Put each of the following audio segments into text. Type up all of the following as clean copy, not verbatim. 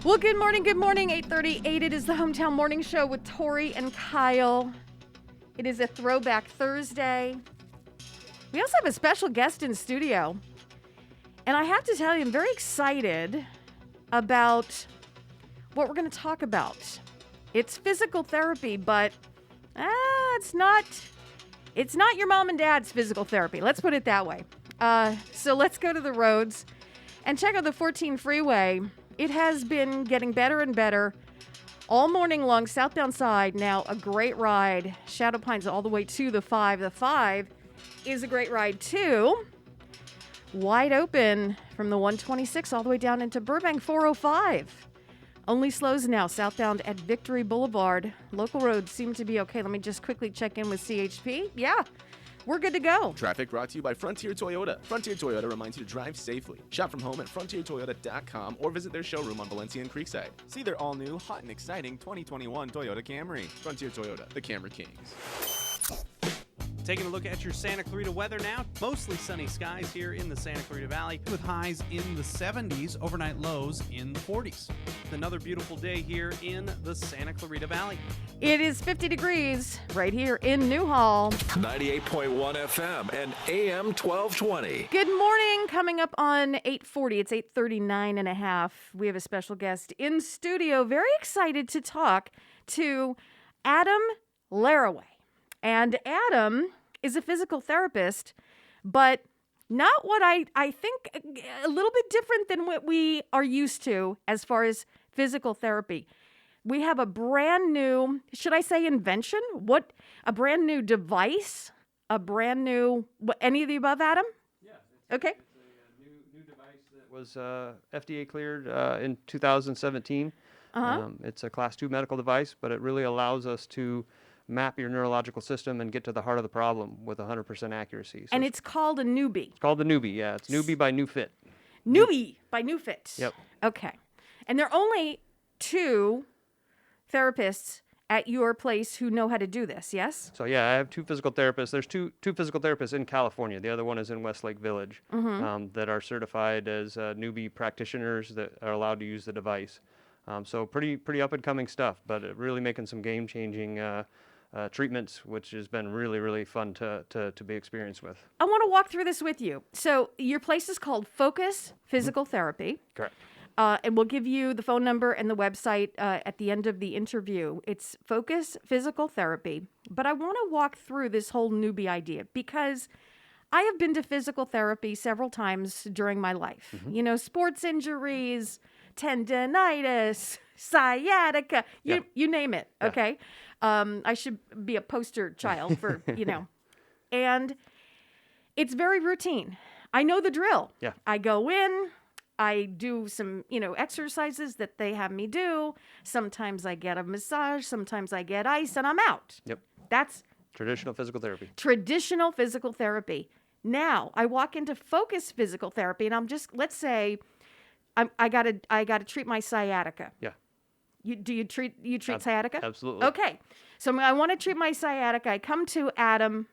Well, good morning, 8:38. It is the Hometown Morning Show with Tori and Kyle. It is a throwback Thursday. We also have a special guest in studio. And I have to tell you, I'm very excited about what we're going to talk about. It's physical therapy, but it's not your mom and dad's physical therapy. Let's put it that way. So let's go to the roads and check out the 14 freeway. It has been getting better and better all morning long. Southbound side, now a great ride. Shadow Pines all the way to the 5. The 5 is a great ride too. Wide open from the 126 all the way down into Burbank 405. Only slows now southbound at Victory Boulevard. Local roads seem to be okay. Let me just quickly check in with CHP. Yeah, we're good to go. Traffic brought to you by Frontier Toyota. Frontier Toyota reminds you to drive safely. Shop from home at frontiertoyota.com or visit their showroom on Valencia and Creekside. See their all-new, hot and exciting 2021 Toyota Camry. Frontier Toyota, the Camry Kings. Taking a look at your Santa Clarita weather now. Mostly sunny skies here in the Santa Clarita Valley with highs in the 70s, overnight lows in the 40s. Another beautiful day here in the Santa Clarita Valley. It is 50 degrees right here in Newhall. 98.1 FM and AM 1220. Good morning. Coming up on 8:40. It's 8:39 and a half. We have a special guest in studio. Very excited to talk to Adam Laraway. And Adam is a physical therapist, but not what I think, a little bit different than what we are used to as far as physical therapy. We have a brand new, should I say invention? A brand new device? A brand new, any of the above, Adam? Yeah. Okay. It's a new device that was FDA cleared in 2017. It's a Class 2 medical device, but it really allows us to map your neurological system and get to the heart of the problem with 100% accuracy. So And it's called a newbie. it's called the Newbie, yeah. It's Newbie by NewFit. Newbie by NewFit. Yep. Okay. And there are only 2 therapists at your place who know how to do this, yes? So yeah, I have 2 physical therapists. There's two physical therapists in California. The other one is in Westlake Village that are certified as newbie practitioners that are allowed to use the device. So pretty up and coming stuff, but really making some game changing treatments, which has been really, really fun to be experienced with. I want to walk through this with you. So your place is called Focus Physical Therapy. Correct. And we'll give you the phone number and the website at the end of the interview. It's Focus Physical Therapy. But I want to walk through this whole newbie idea because I have been to physical therapy several times during my life. You know, sports injuries, tendinitis, sciatica, you name it, okay? I should be a poster child for, And it's very routine. I know the drill. Yeah. I go in, I do some, exercises that they have me do. Sometimes I get a massage, sometimes I get ice, and I'm out. Yep. That's Traditional physical therapy. traditional physical therapy. Now, I walk into Focus Physical Therapy, and I'm just, let's say, I gotta treat my sciatica. Yeah. Do you treat sciatica? Absolutely. Okay. So I want to treat my sciatica. I come to Adam.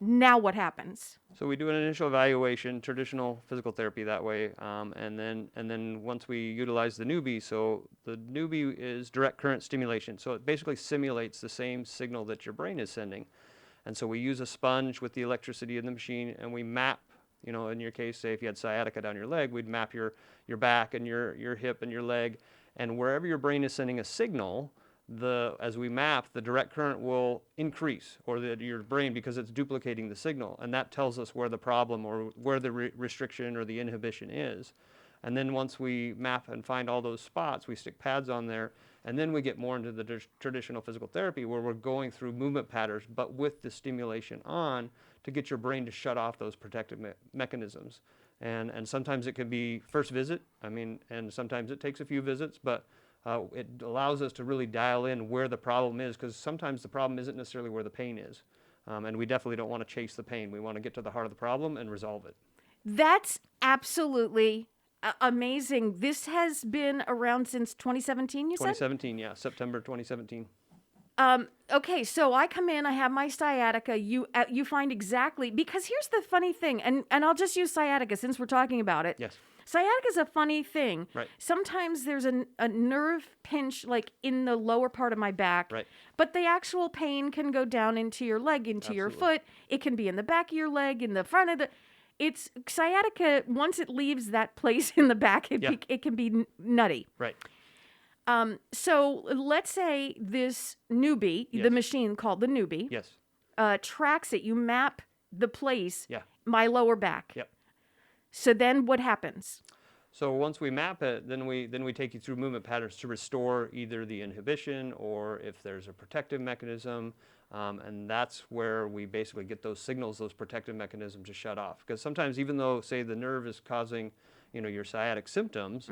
Now what happens? So we do an initial evaluation, traditional physical therapy that way, and then once we utilize the Newbie, so the Newbie is direct current stimulation. So it basically simulates the same signal that your brain is sending, and so we use a sponge with the electricity in the machine, and we map. In your case, say if you had sciatica down your leg, we'd map your back and your hip and your leg, and wherever your brain is sending a signal, as we map, the direct current will increase, or your brain, because it's duplicating the signal, and that tells us where the problem or where the restriction or the inhibition is. And then once we map and find all those spots, we stick pads on there, and then we get more into the traditional physical therapy where we're going through movement patterns, but with the stimulation on to get your brain to shut off those protective mechanisms. And sometimes it can be first visit, and sometimes it takes a few visits, but it allows us to really dial in where the problem is, because sometimes the problem isn't necessarily where the pain is. And we definitely don't want to chase the pain. We want to get to the heart of the problem and resolve it. That's absolutely amazing. This has been around since 2017, you said? 2017, yeah, September 2017. Okay, so I come in, I have my sciatica. You find exactly, because here's the funny thing, and I'll just use sciatica since we're talking about it. Yes. Sciatica is a funny thing. Right. Sometimes there's a nerve pinch like in the lower part of my back. Right. But the actual pain can go down into your leg, into your Absolutely. foot. It can be in the back of your leg, in the front of the. It's sciatica. Once it leaves that place in the back, it can be nutty. Right. So let's say this newbie, the Yes. machine called the newbie, Yes. tracks it. You map the place, Yeah. my lower back. Yep. So then what happens? So once we map it, then we take you through movement patterns to restore either the inhibition or if there's a protective mechanism, and that's where we basically get those signals, those protective mechanisms to shut off. Because sometimes, even though, say, the nerve is causing, your sciatic symptoms,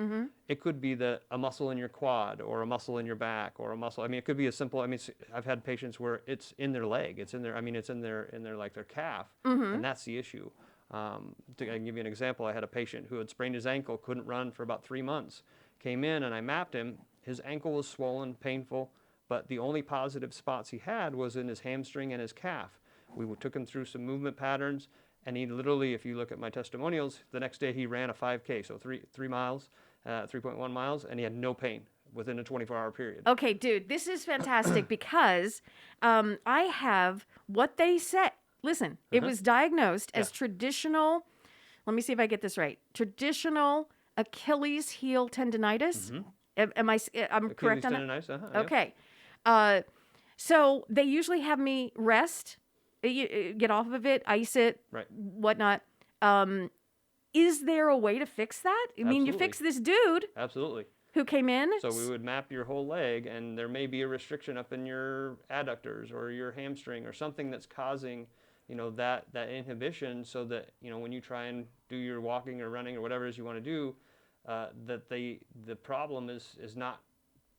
it could be a muscle in your quad or a muscle in your back or a muscle. I mean, it could be as simple. I mean, I've had patients where it's in their leg, it's in their. I mean, it's in their like their calf, and that's the issue. I can give you an example. I had a patient who had sprained his ankle, couldn't run for about 3 months. Came in and I mapped him. His ankle was swollen, painful, but the only positive spots he had was in his hamstring and his calf. We took him through some movement patterns, and he literally, if you look at my testimonials, the next day he ran a 5K, so 3 miles, 3.1 miles, and he had no pain within a 24-hour period. Okay, dude, this is fantastic because I have what they said. Listen, it was diagnosed as traditional, let me see if I get this right, traditional Achilles heel tendonitis. I'm correct on that? Achilles tendonitis, Okay. So they usually have me rest, get off of it, ice it, Right. whatnot. Is there a way to fix that? I mean, you Absolutely. fix this dude Absolutely. who came in. So we would map your whole leg, and there may be a restriction up in your adductors or your hamstring or something that's causing, that inhibition, so that, when you try and do your walking or running or whatever it is you want to do, that the problem is not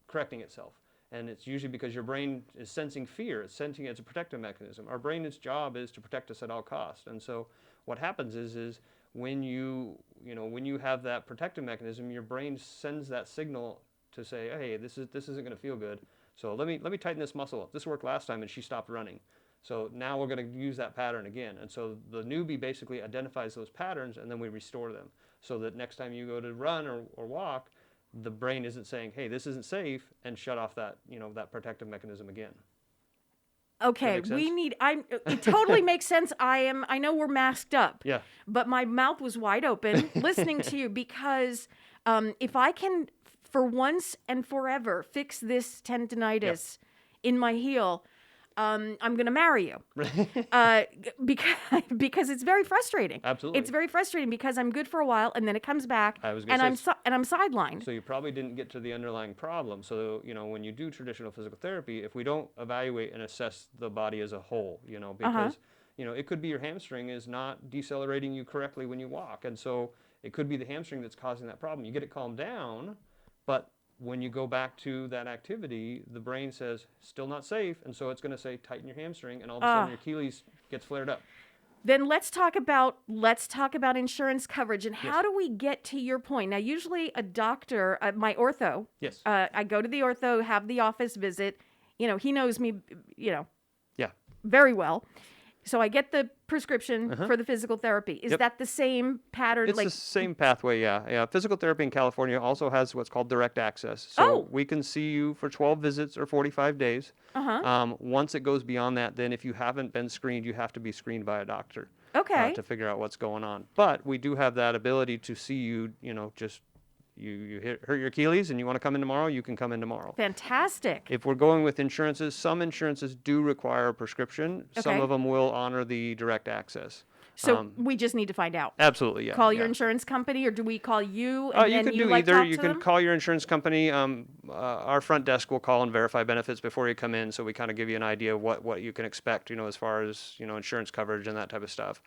correcting itself. And it's usually because your brain is sensing fear. It's sensing it's a protective mechanism. Our brain's job is to protect us at all costs. And so what happens is when you have that protective mechanism, your brain sends that signal to say, hey, this isn't going to feel good. So let me tighten this muscle up. This worked last time and she stopped running. So now we're going to use that pattern again. And so the newbie basically identifies those patterns, and then we restore them so that next time you go to run or walk, the brain isn't saying, hey, this isn't safe, and shut off that, that protective mechanism again. Okay, Does that make sense? it totally makes sense. I know we're masked up. Yeah. But my mouth was wide open listening to you because if I can, for once and forever, fix this tendonitis in my heel, I'm going to marry you. Because it's very frustrating. Absolutely. It's very frustrating because I'm good for a while and then it comes back I was and gonna say, I'm sidelined. So you probably didn't get to the underlying problem. So, when you do traditional physical therapy, if we don't evaluate and assess the body as a whole, because, it could be your hamstring is not decelerating you correctly when you walk. And so it could be the hamstring that's causing that problem. You get it calmed down, but when you go back to that activity, the brain says, still not safe. And so it's going to say, tighten your hamstring. And all of a sudden your Achilles gets flared up. Then let's talk about insurance coverage and how do we get to your point? Now, usually a doctor, my ortho, Yes. I go to the ortho, have the office visit. He knows me, Yeah. very well. So I get the prescription for the physical therapy. Is Yep. that the same pattern? It's the same pathway, yeah. Yeah. Physical therapy in California also has what's called direct access. So we can see you for 12 visits or 45 days. Once it goes beyond that, then if you haven't been screened, you have to be screened by a doctor. Okay. To figure out what's going on. But we do have that ability to see you, just you hurt your Achilles and you want to come in tomorrow, you can come in tomorrow. Fantastic. If we're going with insurances, some insurances do require a prescription. Some Okay. of them will honor the direct access. So we just need to find out. Absolutely, yeah. Call your yeah. insurance company, or do we call you and You then can you do like either. talk You to can them? call your insurance company. Our front desk will call and verify benefits before you come in, so we kind of give you an idea of what you can expect, as far as insurance coverage and that type of stuff.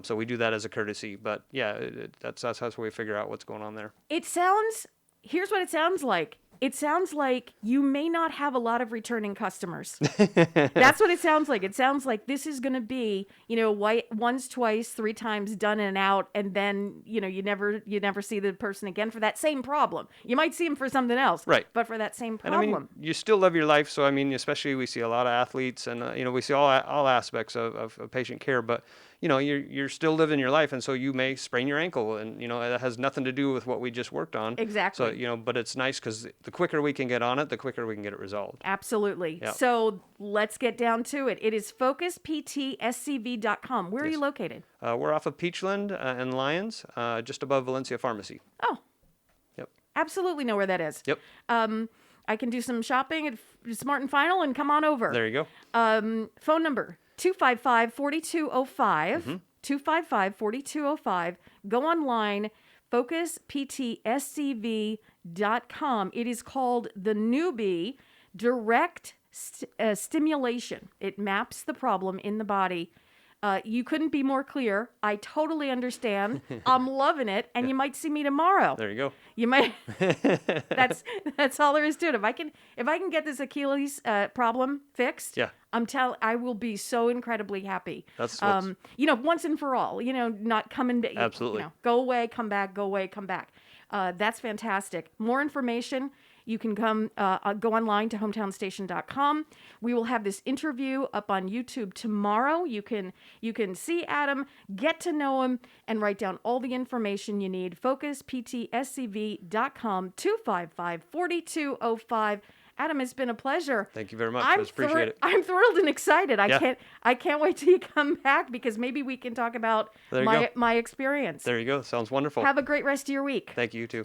So we do that as a courtesy. But yeah, that's how we figure out what's going on there. Here's what it sounds like. It sounds like you may not have a lot of returning customers. That's what it sounds like. It sounds like this is going to be, once, twice, 3 times done and out, and then, you never see the person again for that same problem. You might see them for something else, Right. but for that same And problem. you still live your life. So especially we see a lot of athletes, and we see all aspects of patient care. But you're still living your life, and so you may sprain your ankle, and it has nothing to do with what we just worked on. Exactly. So but it's nice because the quicker we can get on it, the quicker we can get it resolved. Absolutely. Yeah. So let's get down to it. It is focusptscv.com. Where are you located? We're off of Peachland and Lyons, just above Valencia Pharmacy. Oh, Yep. absolutely know where that is. Yep. I can do some shopping at Smart and Final and come on over. There you go. Phone number 255-4205. 255-4205. Go online, focusptscv.com. It is called the Newbie Direct Stimulation. It maps the problem in the body. You couldn't be more clear. I totally understand. I'm loving it, and you might see me tomorrow. There you go. You might. That's all there is to it. If I can get this Achilles problem fixed, Yeah. I will be so incredibly happy. That's what's- once and for all. Not coming. Absolutely. Go away, come back. Go away, come back. That's fantastic. More information. You can go online to hometownstation.com. We will have this interview up on YouTube tomorrow. You can see Adam, get to know him, and write down all the information you need. focusptscv.com, 255-4205. Adam, it's been a pleasure. Thank you very much. I appreciate it. I'm thrilled and excited. Yeah. I can't wait till you come back because maybe we can talk about There you go. my experience. There you go. Sounds wonderful. Have a great rest of your week. Thank you, you too.